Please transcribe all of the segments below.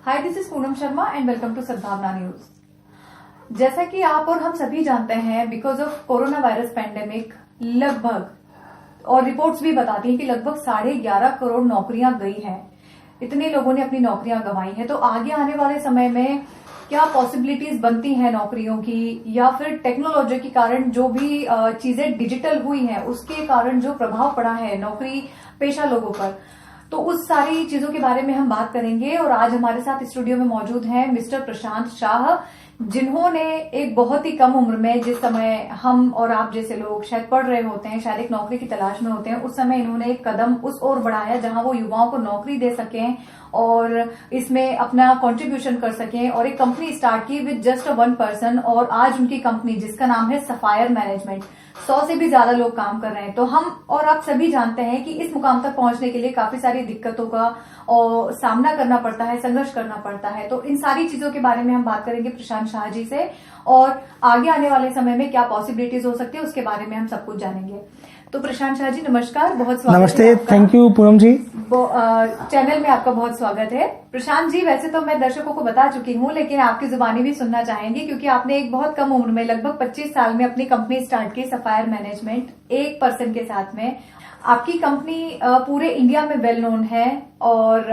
Hi, this is Poonam Sharma and welcome to Sadbhavna news. जैसा कि आप और हम सभी जानते हैं, because of corona virus pandemic लगभग और रिपोर्ट्स भी बताती हैं कि लगभग 11.5 करोड़ नौकरियां गई हैं। इतने लोगों ने अपनी नौकरियां गंवाई हैं। तो आगे आने वाले समय में क्या पॉसिबिलिटीज बनती हैं नौकरियों की, या फिर टेक्नोलॉजी के कारण जो भी चीजें डिजिटल हुई हैं उसके कारण जो प्रभाव पड़ा है नौकरी पेशा लोगों पर, तो उस सारी चीजों के बारे में हम बात करेंगे। और आज हमारे साथ स्टूडियो में मौजूद हैं मिस्टर प्रशांत शाह, जिन्होंने एक बहुत ही कम उम्र में, जिस समय हम और आप जैसे लोग शायद पढ़ रहे होते हैं, शायद एक नौकरी की तलाश में होते हैं, उस समय इन्होंने एक कदम उस ओर बढ़ाया जहां वो युवाओं को नौकरी दे सकें और इसमें अपना कंट्रीब्यूशन कर सकें, और एक कंपनी स्टार्ट की विद जस्ट 1 पर्सन। और आज उनकी कंपनी जिसका नाम है सफायर मैनेजमेंट, 100 से भी ज्यादा लोग काम कर रहे हैं। तो हम और आप सभी जानते हैं कि इस मुकाम तक पहुंचने के लिए काफी सारी दिक्कतों का और सामना करना पड़ता है, संघर्ष करना पड़ता है। तो इन सारी चीजों के बारे में हम बात करेंगे प्रशांत शाह जी से, और आगे आने वाले समय में क्या पॉसिबिलिटीज हो सकती है उसके बारे में हम सब कुछ जानेंगे। तो प्रशांत शाह जी नमस्कार, बहुत स्वागत है। नमस्ते, thank you Poonam ji. Channel में आपका बहुत स्वागत है। प्रशांत जी, वैसे तो मैं दर्शकों को बता चुकी हूँ, लेकिन आपकी जुबानी भी सुनना चाहेंगे, क्योंकि आपने एक बहुत कम उम्र में, लगभग 25 साल में अपनी कंपनी स्टार्ट की सफायर मैनेजमेंट, 1 पर्सन के साथ में। आपकी कंपनी पूरे इंडिया में वेल नोन है और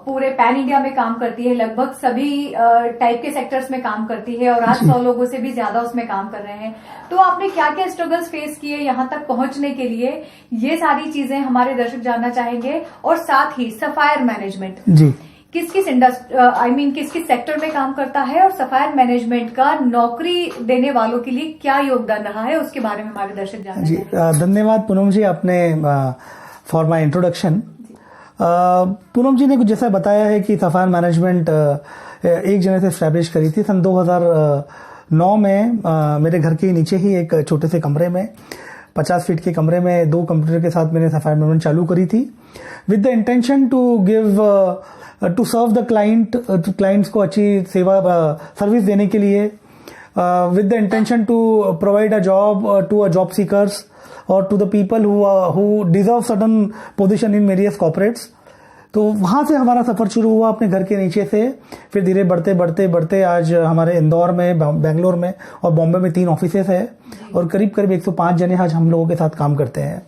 पूरे पैन इंडिया में काम करती है, लगभग सभी टाइप के सेक्टर्स में काम करती है, और आज 100 लोगों से भी ज्यादा उसमें काम कर रहे हैं। तो आपने क्या क्या स्ट्रगल्स फेस किए यहाँ तक पहुंचने के लिए, ये सारी चीजें हमारे दर्शक जानना चाहेंगे। और साथ ही सफायर मैनेजमेंट जी किस किस इंडस्ट्री किस किस सेक्टर में काम करता है, और सफायर मैनेजमेंट का नौकरी देने वालों के लिए क्या योगदान रहा है, उसके बारे में हमारे दर्शक जानना चाहेंगे। धन्यवाद पूनम जी आपने फॉर माय इंट्रोडक्शन। पूनम जी ने कुछ जैसा बताया है कि सफायर मैनेजमेंट 1 जनवरी से स्टैब्लिश करी थी सन 2009 में। मेरे घर के नीचे ही एक छोटे से कमरे में, 50 फीट के कमरे में 2 कंप्यूटर के साथ मैंने सफायर मैनेजमेंट चालू करी थी, with the intention to serve the clients को अच्छी सेवा सर्विस देने के लिए, with the intention to provide a job to a job seekers और to the people who deserve certain position in various corporates. तो वहां से हमारा सफर शुरू हुआ अपने घर के नीचे से, फिर धीरे बढ़ते आज हमारे इंदौर में, बेंगलोर में और बॉम्बे में 3 ऑफिसेस है, और करीब 105 जने आज हम लोगों के साथ काम करते हैं।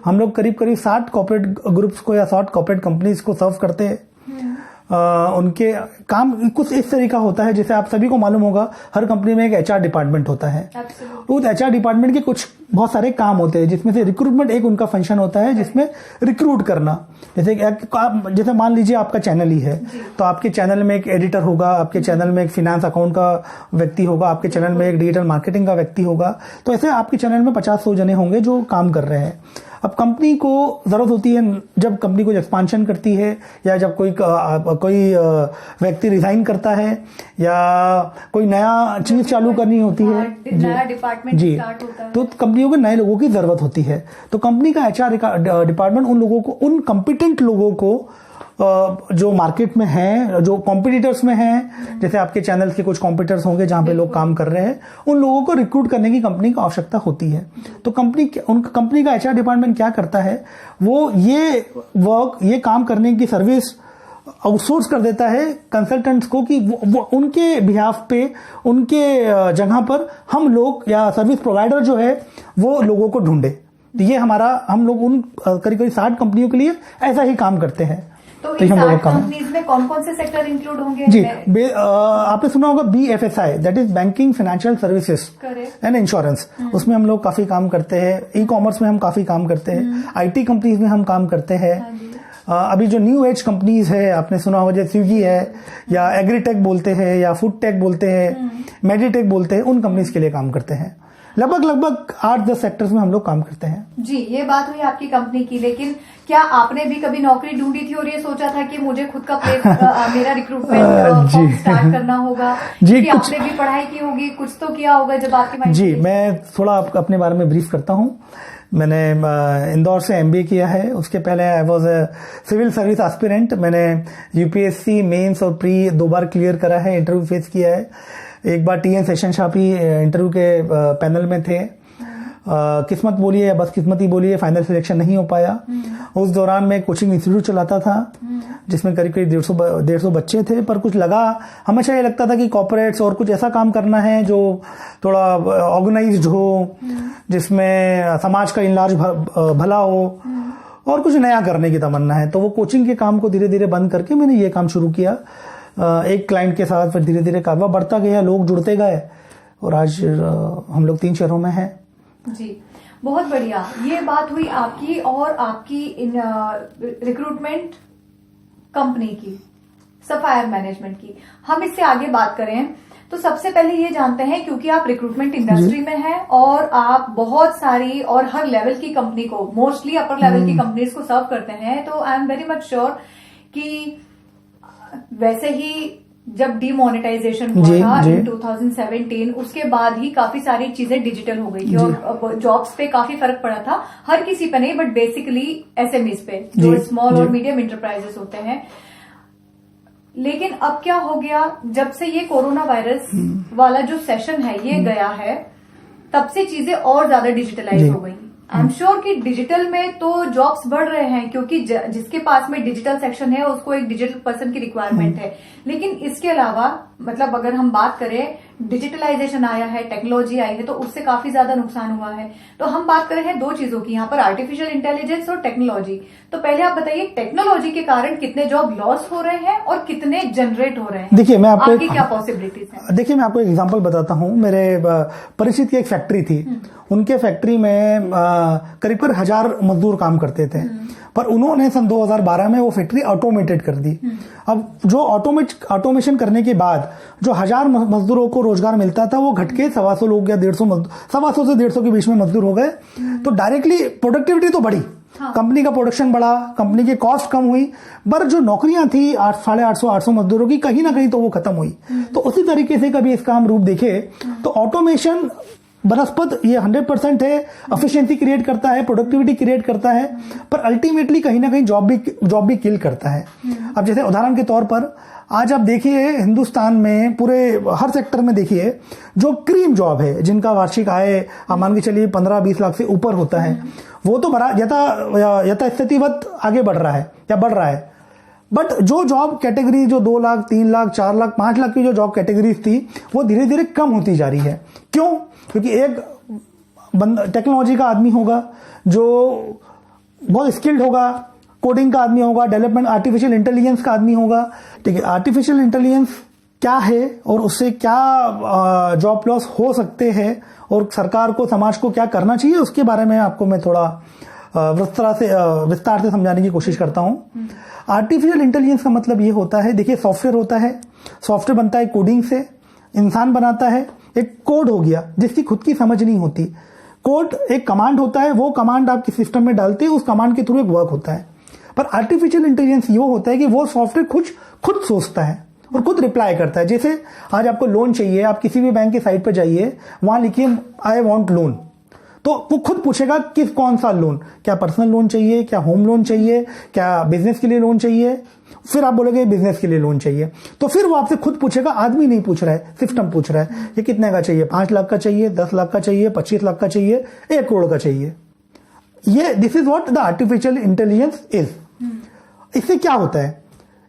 हम लोग करीब 60 कॉर्पोरेट ग्रुप्स को या 60 कॉर्पोरेट कंपनीज को सर्व करते हैं। उनके काम कुछ इस तरीका होता है, जैसे आप सभी को मालूम होगा, हर कंपनी में एक एचआर डिपार्टमेंट होता है। उस एचआर डिपार्टमेंट के कुछ बहुत सारे काम होते हैं, जिसमें से रिक्रूटमेंट एक उनका फंक्शन होता है, जिसमें रिक्रूट करना। जैसे मान लीजिए आपका चैनल ही है, तो आपके चैनल में एक एडिटर होगा, आपके चैनल में एक फिनेंस अकाउंट का व्यक्ति होगा, आपके चैनल में एक डिजिटल मार्केटिंग का व्यक्ति होगा। तो ऐसे आपके चैनल में 50-100 जने होंगे जो काम कर रहे हैं। अब कंपनी को जरूरत होती है, जब कंपनी को एक्सपांशन करती है, या जब कोई व्यक्ति रिजाइन करता है, या कोई नया चीज चालू करनी होती है, नया डिपार्टमेंट स्टार्ट होता है, तो कंपनियों को नए लोगों की जरूरत होती है। तो कंपनी का एचआर डिपार्टमेंट उन लोगों को, उन कॉम्पिटेंट लोगों को जो मार्केट में हैं, जो कॉम्पिटिटर्स में हैं, जैसे आपके चैनल के कुछ कॉम्पिटिटर्स होंगे जहां पे लोग काम कर रहे हैं, उन लोगों को रिक्रूट करने की कंपनी को आवश्यकता होती है। तो कंपनी का एचआर डिपार्टमेंट क्या करता है, वो ये काम करने की सर्विस आउटसोर्स कर देता है कंसल्टेंट्स को, कि वो उनके बिहाफ पे, उनके जगह पर हम लोग या सर्विस प्रोवाइडर जो है वो लोगों को ढूंढे। ये हम लोग उन करीब 60 कंपनियों के लिए ऐसा ही काम करते हैं। तो इन 60 कंपनीज में कौन कौन से सेक्टर इंक्लूड होंगे? जी, आपने सुना होगा BFSI, that is banking, financial services and insurance. उसमें हम लोग काफी काम करते हैं। ई-कॉमर्स में हम काफी काम करते हैं। IT कंपनीज में हम काम करते हैं। अभी जो न्यू एज कंपनीज है, आपने सुना होगा, जैसे स्विगी है, या एग्रीटेक बोलते हैं, या फूड टेक बोलते हैं, मेडिटेक बोलते हैं, उन कंपनीज के लिए काम करते हैं। लगभग 8-10 सेक्टर्स में हम लोग काम करते हैं। जी, ये बात हुई आपकी कंपनी की, लेकिन क्या आपने भी कभी नौकरी ढूंढी थी और ये सोचा था कि मुझे खुद का मेरा रिक्रूटमेंट स्टार्ट करना होगा? जी, कि आपने भी पढ़ाई की होगी, कुछ तो किया होगा जब आपकी। जी, मैं थोड़ा अपने बारे में ब्रीफ करता हूँ। मैंने इंदौर से MBA किया है। उसके पहले I was a civil service aspirant. मैंने UPSC मेंस और प्री 2 बार क्लियर करा है, इंटरव्यू फेस किया है। एक बार TN सेशन शाह भी इंटरव्यू के पैनल में थे। किस्मत बोलिए या बस किस्मती बोलिए, फाइनल सिलेक्शन नहीं हो पाया। उस दौरान मैं कोचिंग इंस्टीट्यूट चलाता था जिसमें करीब करीब 150 बच्चे थे। पर कुछ लगा, हमेशा ये लगता था कि कॉर्पोरेट्स और कुछ ऐसा काम करना है जो थोड़ा ऑर्गेनाइज्ड हो, जिसमें समाज का इनलार्ज भला हो और कुछ नया करने की तमन्ना है। तो वो कोचिंग के काम को धीरे धीरे बंद करके मैंने ये काम शुरू किया एक क्लाइंट के साथ। फिर धीरे धीरे कारवा बढ़ता गया, लोग जुड़ते गए और आज हम लोग 3 शहरों में हैं। जी, बहुत बढ़िया। ये बात हुई आपकी और आपकी इन रिक्रूटमेंट कंपनी की, सफायर मैनेजमेंट की। हम इससे आगे बात करें तो सबसे पहले ये जानते हैं, क्योंकि आप रिक्रूटमेंट इंडस्ट्री में हैं और आप बहुत सारी और हर लेवल की कंपनी को, मोस्टली अपर लेवल की कंपनीज को सर्व करते हैं, तो I am very much sure कि वैसे ही जब डीमोनेटाइजेशन हुआ था इन 2017, उसके बाद ही काफी सारी चीजें डिजिटल हो गई थी और जॉब्स पे काफी फर्क पड़ा था। हर किसी पे नहीं, बट बेसिकली एसएमईज पे, जो स्मॉल और मीडियम इंटरप्राइजेस होते हैं। लेकिन अब क्या हो गया, जब से ये कोरोना वायरस वाला जो सेशन है ये गया है, तब से चीजें और ज्यादा डिजिटलाइज हो गई। आई एम श्योर कि डिजिटल में तो जॉब्स बढ़ रहे हैं, क्योंकि जिसके पास में डिजिटल सेक्शन है उसको एक डिजिटल पर्सन की रिक्वायरमेंट है। लेकिन इसके अलावा, मतलब अगर हम बात करें, डिजिटलाइजेशन आया है, टेक्नोलॉजी आई है, तो उससे काफी ज्यादा नुकसान हुआ है। तो हम बात कर रहे हैं 2 चीजों की यहाँ पर, आर्टिफिशियल इंटेलिजेंस और टेक्नोलॉजी। तो पहले आप बताइए, टेक्नोलॉजी के कारण कितने जॉब लॉस हो रहे हैं और कितने जनरेट हो रहे हैं? देखिए, मैं आपकी क्या पॉसिबिलिटीज है? देखिए, मैं आपको एक एग्जांपल बताता हूँ। मेरे परिचित की एक फैक्ट्री थी, उनके फैक्ट्री में करीब 1000 मजदूर काम करते थे, पर उन्होंने सन 2012 में वो फैक्ट्री ऑटोमेटेड कर दी। अब जो ऑटोमेशन करने के बाद जो 1000 मजदूरों को रोजगार मिलता था, वो घट के 125 लोग या 125 से 150 के बीच में मजदूर हो गए। तो डायरेक्टली प्रोडक्टिविटी तो बढ़ी, कंपनी का प्रोडक्शन बढ़ा, कंपनी की कॉस्ट कम हुई, पर जो नौकरियां थी 850-800 मजदूरों की, कहीं ना कहीं तो वो खत्म हुई। तो उसी तरीके से कभी इसका हम रूप देखे तो ऑटोमेशन बनस्पत ये 100% है, एफिशिएंसी क्रिएट करता है, प्रोडक्टिविटी क्रिएट करता है, पर अल्टीमेटली कहीं ना कहीं जॉब भी किल करता है। अब जैसे उदाहरण के तौर पर आज आप देखिए, हिंदुस्तान में पूरे हर सेक्टर में देखिए, जो क्रीम जॉब है, जिनका वार्षिक आय आप मान के चलिए 15-20 लाख से ऊपर होता है, वो तो बड़ा यथास्थितिवत आगे बढ़ रहा है या बढ़ रहा है। बट जो जॉब कैटेगरी जो 2 लाख, 3 लाख, 4 लाख, 5 लाख की जो जॉब कैटेगरीज थी, वो धीरे धीरे कम होती जा रही है। क्यों? क्योंकि एक टेक्नोलॉजी का आदमी होगा जो बहुत स्किल्ड होगा, कोडिंग का आदमी होगा, डेवलपमेंट आर्टिफिशियल इंटेलिजेंस का आदमी होगा। ठीक है, आर्टिफिशियल इंटेलिजेंस क्या है और उससे क्या जॉब लॉस हो सकते हैं और सरकार को, समाज को क्या करना चाहिए, उसके बारे में आपको मैं थोड़ा विस्तार से समझाने की कोशिश करता हूं। आर्टिफिशियल इंटेलिजेंस का मतलब ये होता है, देखिए सॉफ्टवेयर होता है, सॉफ्टवेयर बनता है कोडिंग से, इंसान बनाता है, एक कोड हो गया जिसकी खुद की समझ नहीं होती। कोड एक कमांड होता है, वो कमांड आप किसी सिस्टम में डालते हैं, उस कमांड के थ्रू एक वर्क होता है। पर आर्टिफिशियल इंटेलिजेंस ये होता है कि वो सॉफ्टवेयर खुद सोचता है और खुद रिप्लाई करता है। जैसे आज आपको लोन चाहिए, आप किसी भी बैंक की साइट पर जाइए, वहां लिखिए आई वांट लोन, तो वो खुद पूछेगा कि कौन सा लोन, क्या पर्सनल लोन चाहिए, क्या होम लोन चाहिए, क्या बिजनेस के लिए लोन चाहिए। फिर आप बोलोगे बिजनेस के लिए लोन चाहिए, तो फिर वो आपसे खुद पूछेगा, आदमी नहीं पूछ रहा है, सिस्टम पूछ रहा है। ये कितने का चाहिए? 5 लाख का चाहिए, 10 लाख का चाहिए, 25 लाख का चाहिए, 1 करोड़ का चाहिए। ये this is what the artificial intelligence is. इससे क्या होता है?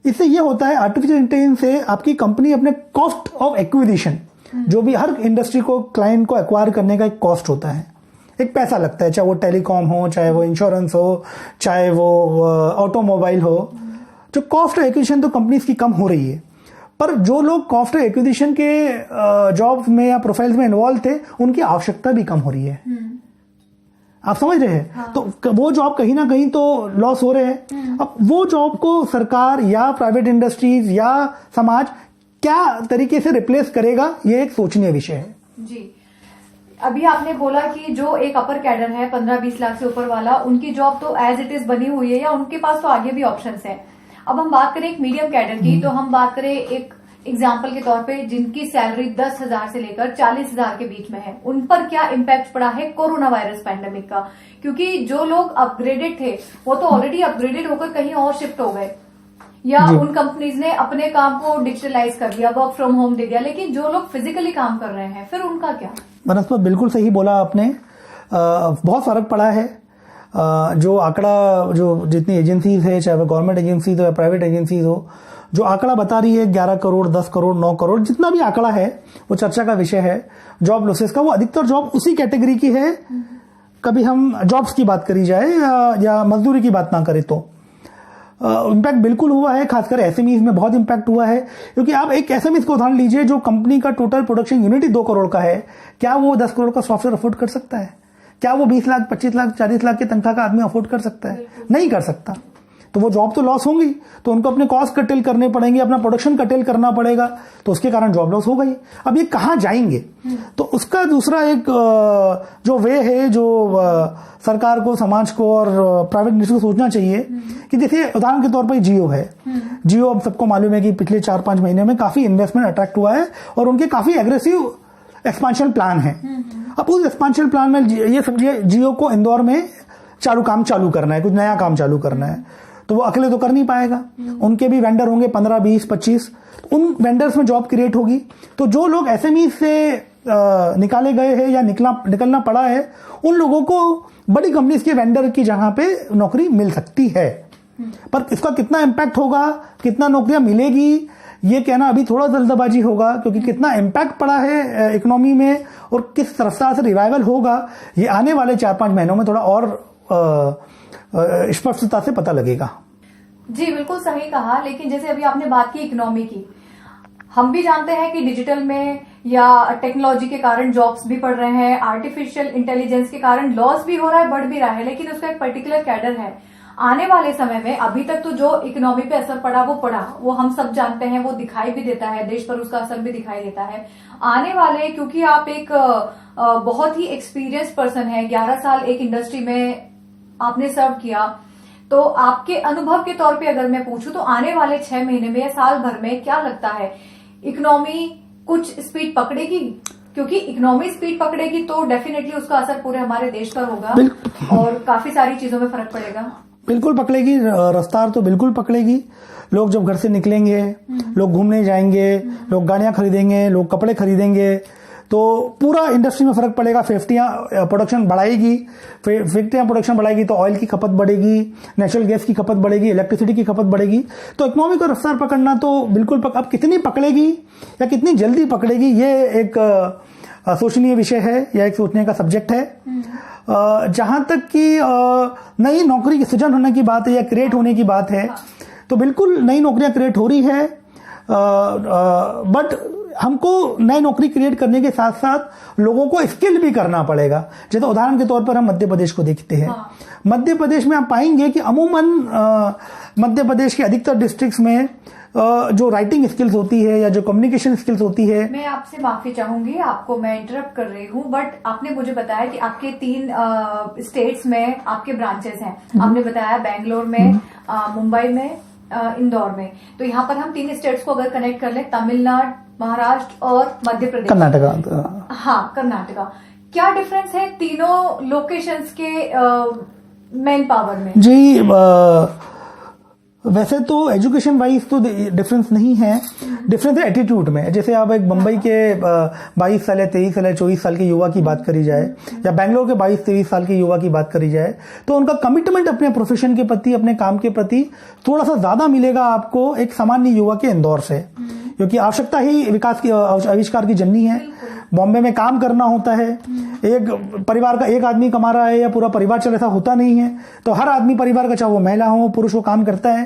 इससे ये होता है, आर्टिफिशियल इंटेलिजेंस से आपकी कंपनी अपने कॉस्ट ऑफ एक्विजिशन, जो भी हर इंडस्ट्री को क्लाइंट को एक्वायर करने का एक कॉस्ट होता है, एक पैसा लगता है, चाहे वो टेलीकॉम हो, चाहे वो इंश्योरेंस हो, चाहे वो ऑटोमोबाइल हो। जो कॉस्ट ऑफ एक्विजिशन तो कंपनीज की कम हो रही है, पर जो लोग कॉस्ट ऑफ एक्विजिशन के जॉब में या प्रोफाइल्स में इन्वॉल्व थे, उनकी आवश्यकता भी कम हो रही है। आप समझ रहे हैं? हाँ। तो वो जॉब कहीं ना कहीं तो लॉस हो रहे हैं। अब वो जॉब को सरकार या प्राइवेट इंडस्ट्रीज या समाज क्या तरीके से रिप्लेस करेगा, ये एक सोचनीय विषय है। जी, अभी आपने बोला कि जो एक अपर कैडर है 15-20 लाख से ऊपर वाला, उनकी जॉब तो एज इट इज बनी हुई है या उनके पास तो आगे भी ऑप्शंस हैं। अब हम बात करें एक मीडियम कैडर की, तो हम बात करें एक एग्जाम्पल के तौर पे जिनकी सैलरी 10,000 से लेकर 40,000 के बीच में है, उन पर क्या इम्पैक्ट पड़ा है कोरोना वायरस पैंडेमिक का? क्योंकि जो लोग अपग्रेडेड थे वो तो ऑलरेडी अपग्रेडेड होकर कहीं और शिफ्ट हो गए, या उन कंपनीज ने अपने काम को डिजिटलाइज कर दिया, वर्क फ्रॉम होम दे दिया। लेकिन जो लोग फिजिकली काम कर रहे हैं, फिर उनका क्या? बनस्पत बिल्कुल सही बोला आपने। बहुत फर्क पड़ा है। जो आंकड़ा, जो जितनी एजेंसीज है, चाहे वो गवर्नमेंट एजेंसीज हो या प्राइवेट एजेंसीज हो, जो आंकड़ा बता रही है 11 करोड़, 10 करोड़, 9 करोड़, जितना भी आंकड़ा है वो चर्चा का विषय है जॉब लॉसेस का। वो अधिकतर जॉब उसी कैटेगरी की है, कभी हम जॉब्स की बात करी जाए या मजदूरी की बात ना करें तो इम्पैक्ट बिल्कुल हुआ है। खासकर एसएमईज में बहुत इम्पैक्ट हुआ है, क्योंकि आप एक एसएमईज को उदाहरण लीजिए, जो कंपनी का टोटल प्रोडक्शन यूनिट ही 2 करोड़ का है, क्या वो 10 करोड़ का सॉफ्टवेयर अफोर्ड कर सकता है? क्या वो 20 लाख, 25 लाख, 40 लाख की तनख्वाह का आदमी अफोर्ड कर सकता है? नहीं कर सकता। तो वो जॉब तो लॉस होंगी, तो उनको अपने कॉस्ट कटेल करने पड़ेंगे, अपना प्रोडक्शन कटेल करना पड़ेगा, तो उसके कारण जॉब लॉस हो गई। अब ये कहाँ जाएंगे? तो उसका दूसरा एक जो वे है, जो सरकार को, समाज को और प्राइवेट इंडस्ट्री को सोचना चाहिए कि जैसे उदाहरण के तौर पर जियो है। जियो अब सबको मालूम है कि पिछले 4-5 महीने में काफी इन्वेस्टमेंट अट्रैक्ट हुआ है और उनके काफी एग्रेसिव एक्सपांशन प्लान है। अब उस एक्सपांशन प्लान में ये समझिए जियो को इंदौर में काम चालू करना है, कुछ नया काम चालू करना है, तो वो अकेले तो कर नहीं पाएगा। उनके भी वेंडर होंगे 15, 20, 25, उन वेंडर्स में जॉब क्रिएट होगी। तो जो लोग एसएमई से निकाले गए हैं या निकलना पड़ा है, उन लोगों को बड़ी कंपनीज के वेंडर की जगह पे नौकरी मिल सकती है। पर इसका कितना इम्पैक्ट होगा, कितना नौकरियां मिलेगी, ये कहना अभी थोड़ा जल्दबाजी होगा, क्योंकि कितना इम्पैक्ट पड़ा है इकोनॉमी में और किस रफ्तार से रिवाइवल होगा, ये आने वाले 4-5 महीनों में थोड़ा और स्पष्टता से पता लगेगा। जी बिल्कुल सही कहा। लेकिन जैसे अभी आपने बात की इकोनॉमी की, हम भी जानते हैं कि डिजिटल में या टेक्नोलॉजी के कारण जॉब्स भी बढ़ रहे हैं, आर्टिफिशियल इंटेलिजेंस के कारण लॉस भी हो रहा है, बढ़ भी रहा है, लेकिन उसका एक पर्टिकुलर कैडर है। आने वाले समय में अभी तक तो जो इकोनॉमी पे असर पड़ा वो हम सब जानते हैं, वो दिखाई भी देता है, देश पर उसका असर भी दिखाई देता है। आने वाले, क्योंकि आप एक बहुत ही एक्सपीरियंस पर्सन है, 11 साल एक इंडस्ट्री में आपने सर्व किया, तो आपके अनुभव के तौर पे अगर मैं पूछूं तो आने वाले 6 महीने में या साल भर में क्या लगता है, इकोनॉमी कुछ स्पीड पकड़ेगी? क्योंकि इकोनॉमी स्पीड पकड़ेगी तो डेफिनेटली उसका असर पूरे हमारे देश पर होगा और काफी सारी चीजों में फर्क पड़ेगा। बिल्कुल पकड़ेगी, रफ्तार तो बिल्कुल पकड़ेगी। लोग जब घर से निकलेंगे, लोग घूमने जाएंगे, लोग गाड़ियां खरीदेंगे, लोग कपड़े खरीदेंगे, तो पूरा इंडस्ट्री में फर्क पड़ेगा। फैक्ट्रियां प्रोडक्शन बढ़ाएगी, फैक्ट्रियां प्रोडक्शन बढ़ाएगी तो ऑयल की खपत बढ़ेगी, नेचुरल गैस की खपत बढ़ेगी, इलेक्ट्रिसिटी की खपत बढ़ेगी। तो इकोनॉमी को रफ्तार पकड़ना तो बिल्कुल अब कितनी पकड़ेगी या कितनी जल्दी पकड़ेगी, ये एक सोचनीय विषय है या एक सोचने का सब्जेक्ट है। जहां तक कि नई नौकरी की सृजन होने की बात है या क्रिएट होने की बात है, तो बिल्कुल नई नौकरियां क्रिएट हो रही है, बट हमको नई नौकरी क्रिएट करने के साथ साथ लोगों को स्किल भी करना पड़ेगा। जैसे उदाहरण के तौर पर हम मध्य प्रदेश को देखते हैं। मध्य प्रदेश में आप पाएंगे कि अमूमन मध्य प्रदेश के अधिकतर डिस्ट्रिक्ट्स में जो राइटिंग स्किल्स होती है या जो कम्युनिकेशन स्किल्स होती है। मैं आपसे माफी चाहूंगी, आपको मैं इंटरप्ट कर रही हूँ, बट आपने मुझे बताया कि आपके 3 स्टेट्स में आपके ब्रांचेस हैं। आपने बताया बेंगलोर में, मुंबई में, इंदौर में। तो यहाँ पर हम 3 स्टेट्स को अगर कनेक्ट कर ले, तमिलनाडु, महाराष्ट्र और मध्य प्रदेश, कर्नाटका। हाँ, कर्नाटका। क्या डिफरेंस है तीनों लोकेशंस के मैन पावर में? जी, वैसे तो एजुकेशन वाइज तो डिफरेंस नहीं है, डिफरेंस है एटीट्यूड में। जैसे आप एक मुंबई के 22 साल या 23 साल या 24 साल के युवा की बात करी जाए, या बेंगलोर के 22-23 साल के युवा की बात करी जाए, तो उनका कमिटमेंट अपने प्रोफेशन के प्रति, अपने काम के प्रति थोड़ा सा ज्यादा मिलेगा आपको एक सामान्य युवा के इंदौर से, क्योंकि आवश्यकता ही विकास की, आविष्कार की जननी है। बॉम्बे में काम करना होता है, एक परिवार का एक आदमी कमा रहा है या पूरा परिवार चल, ऐसा होता नहीं है। तो हर आदमी परिवार का, चाहे वो महिला हो पुरुष हो, काम करता है।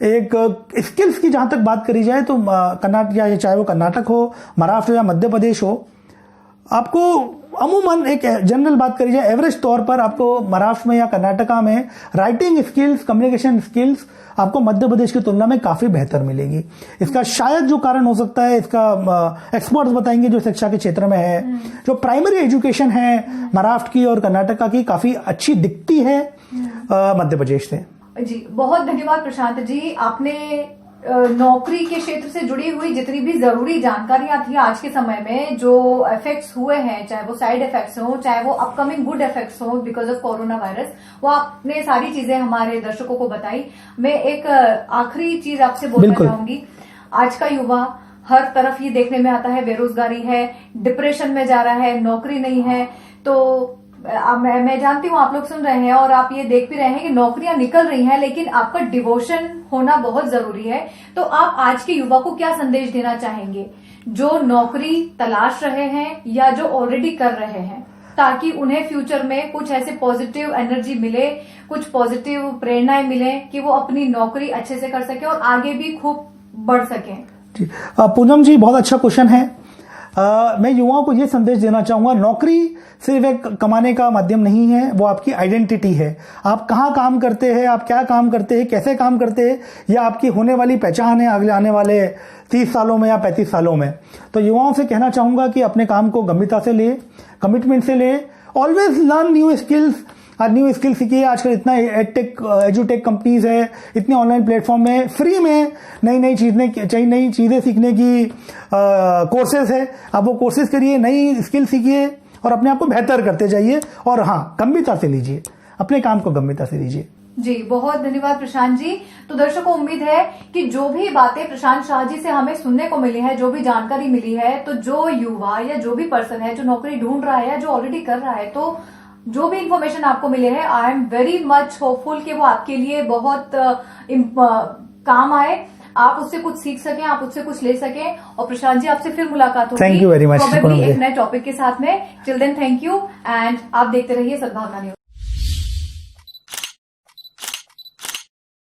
एक स्किल्स की जहां तक बात करी जाए तो कर्नाटक, या चाहे वो कर्नाटक हो, महाराष्ट्र या मध्य प्रदेश हो, आपको अमूमन एक जनरल बात करी जाए, एवरेज तौर पर आपको महाराष्ट्र में या कर्नाटका में राइटिंग स्किल्स, कम्युनिकेशन स्किल्स आपको मध्य प्रदेश की तुलना में काफी बेहतर मिलेगी। इसका शायद जो कारण हो सकता है, इसका एक्सपर्ट्स बताएंगे जो शिक्षा के क्षेत्र में है, जो प्राइमरी एजुकेशन है महाराष्ट्र की और कर्नाटका की काफी अच्छी दिखती है मध्य प्रदेश से। जी बहुत धन्यवाद प्रशांत जी, आपने नौकरी के क्षेत्र से जुड़ी हुई जितनी भी जरूरी जानकारियां थी आज के समय में, जो इफेक्ट्स हुए हैं, चाहे वो साइड इफेक्ट्स हो, चाहे वो अपकमिंग गुड इफेक्ट्स हो बिकॉज ऑफ कोरोना वायरस, वो आपने सारी चीजें हमारे दर्शकों को बताई। मैं एक आखिरी चीज आपसे बोलना चाहूंगी। आज का युवा हर तरफ ये देखने में आता है, बेरोजगारी है, डिप्रेशन में जा रहा है, नौकरी नहीं है, तो मैं जानती हूँ आप लोग सुन रहे हैं और आप ये देख भी रहे हैं कि नौकरियां निकल रही हैं, लेकिन आपका डिवोशन होना बहुत जरूरी है। तो आप आज के युवा को क्या संदेश देना चाहेंगे, जो नौकरी तलाश रहे हैं या जो ऑलरेडी कर रहे हैं, ताकि उन्हें फ्यूचर में कुछ ऐसे पॉजिटिव एनर्जी मिले, कुछ पॉजिटिव प्रेरणाएं मिले कि वो अपनी नौकरी अच्छे से कर सके और आगे भी खूब बढ़ सकें? जी पूनम जी, बहुत अच्छा क्वेश्चन है। मैं युवाओं को ये संदेश देना चाहूंगा, नौकरी सिर्फ एक कमाने का माध्यम नहीं है, वो आपकी आइडेंटिटी है। आप कहाँ काम करते हैं, आप क्या काम करते हैं, कैसे काम करते हैं, यह आपकी होने वाली पहचान है अगले आने वाले 30 सालों में या 35 सालों में। तो युवाओं से कहना चाहूंगा कि अपने काम को गंभीरता से ले, कमिटमेंट से ले, always learn new skills. New skill सीखिए। आजकल इतना एजुटेक कंपनीज है, इतने ऑनलाइन प्लेटफॉर्म में फ्री में नई चीजें सीखने की कोर्सेज है। आप वो कोर्सेज करिए, नई स्किल सीखिए और अपने आप को बेहतर करते जाइए। और हाँ, गंभीरता से लीजिए, अपने काम को गंभीरता से लीजिए। जी, बहुत धन्यवाद प्रशांत जी। तो दर्शकों, उम्मीद है कि जो भी बातें प्रशांत शाह जी से हमें सुनने को मिली है, जो भी जानकारी मिली है, तो जो युवा या जो भी पर्सन है जो नौकरी ढूंढ रहा है या जो ऑलरेडी कर रहा है, तो जो भी इंफॉर्मेशन आपको मिले है, I am very much hopeful कि वो आपके लिए बहुत काम आए, आप उससे कुछ सीख सकें, आप उससे कुछ ले सकें। और प्रशांत जी, आपसे फिर मुलाकात होगी, thank you very much, probably एक नए टॉपिक के साथ में। Till then thank you, and आप देखते रहिए सद्भावना न्यूज।